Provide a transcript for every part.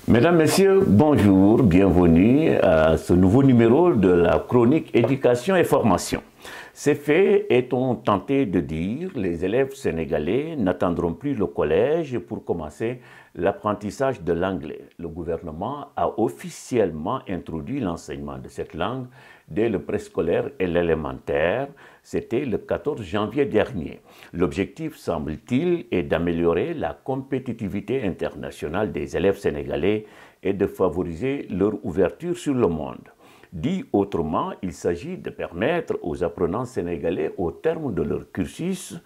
Mesdames, Messieurs, bonjour, bienvenue à ce nouveau numéro de la chronique éducation et formation. C'est fait, est-on tenté de dire, les élèves sénégalais n'attendront plus le collège pour commencer l'apprentissage de l'anglais. Le gouvernement a officiellement introduit l'enseignement de cette langue dès le préscolaire et l'élémentaire. C'était le 14 janvier dernier. L'objectif, semble-t-il, est d'améliorer la compétitivité internationale des élèves sénégalais et de favoriser leur ouverture sur le monde. Dit autrement, il s'agit de permettre aux apprenants sénégalais, au terme de leur cursus,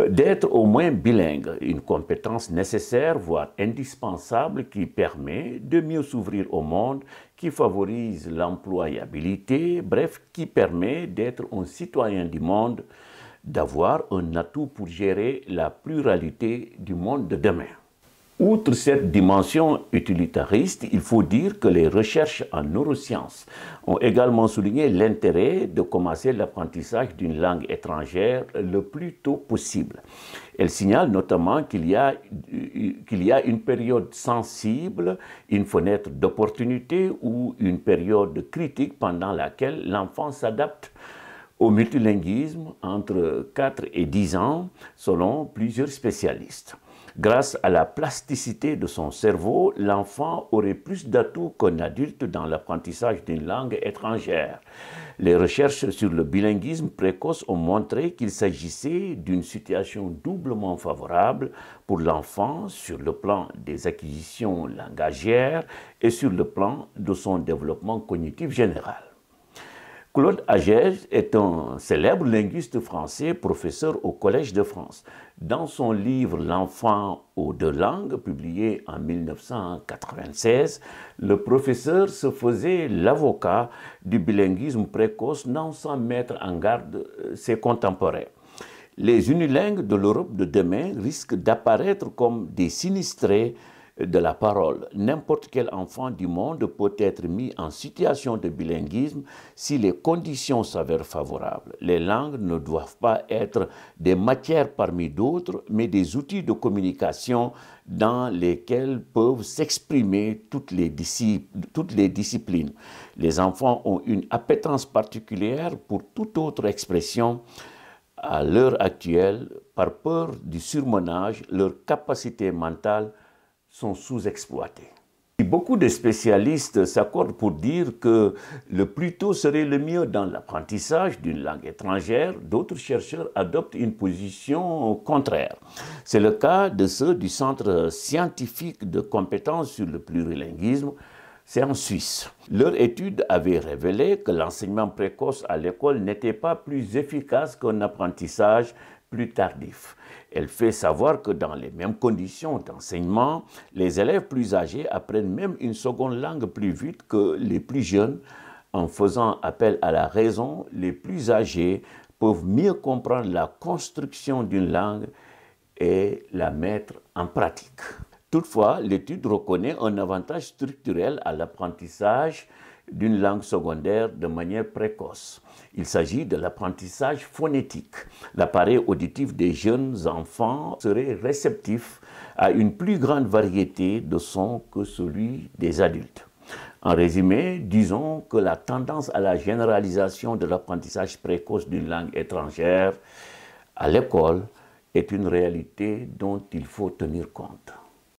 d'être au moins bilingues, une compétence nécessaire, voire indispensable, qui permet de mieux s'ouvrir au monde, qui favorise l'employabilité, bref, qui permet d'être un citoyen du monde, d'avoir un atout pour gérer la pluralité du monde de demain. Outre cette dimension utilitariste, il faut dire que les recherches en neurosciences ont également souligné l'intérêt de commencer l'apprentissage d'une langue étrangère le plus tôt possible. Elles signalent notamment qu'il y a une période sensible, une fenêtre d'opportunité ou une période critique pendant laquelle l'enfant s'adapte au multilinguisme entre 4 et 10 ans, selon plusieurs spécialistes. Grâce à la plasticité de son cerveau, l'enfant aurait plus d'atouts qu'un adulte dans l'apprentissage d'une langue étrangère. Les recherches sur le bilinguisme précoce ont montré qu'il s'agissait d'une situation doublement favorable pour l'enfant sur le plan des acquisitions langagières et sur le plan de son développement cognitif général. Claude Agege est un célèbre linguiste français, professeur au Collège de France. Dans son livre « L'enfant aux deux langues », publié en 1996, le professeur se faisait l'avocat du bilinguisme précoce, non sans mettre en garde ses contemporains. Les unilingues de l'Europe de demain risquent d'apparaître comme des sinistrés de la parole. N'importe quel enfant du monde peut être mis en situation de bilinguisme si les conditions s'avèrent favorables. Les langues ne doivent pas être des matières parmi d'autres, mais des outils de communication dans lesquels peuvent s'exprimer toutes les disciplines. Les enfants ont une appétence particulière pour toute autre expression. À l'heure actuelle, par peur du surmenage, leurs capacités mentales sont sous-exploités. Beaucoup de spécialistes s'accordent pour dire que le plus tôt serait le mieux dans l'apprentissage d'une langue étrangère. D'autres chercheurs adoptent une position contraire. C'est le cas de ceux du Centre scientifique de compétences sur le plurilinguisme. C'est en Suisse. Leur étude avait révélé que l'enseignement précoce à l'école n'était pas plus efficace qu'un apprentissage plus tardif. Elle fait savoir que dans les mêmes conditions d'enseignement, les élèves plus âgés apprennent même une seconde langue plus vite que les plus jeunes. En faisant appel à la raison, les plus âgés peuvent mieux comprendre la construction d'une langue et la mettre en pratique. Toutefois, l'étude reconnaît un avantage structurel à l'apprentissage d'une langue secondaire de manière précoce. Il s'agit de l'apprentissage phonétique. L'appareil auditif des jeunes enfants serait réceptif à une plus grande variété de sons que celui des adultes. En résumé, disons que la tendance à la généralisation de l'apprentissage précoce d'une langue étrangère à l'école est une réalité dont il faut tenir compte.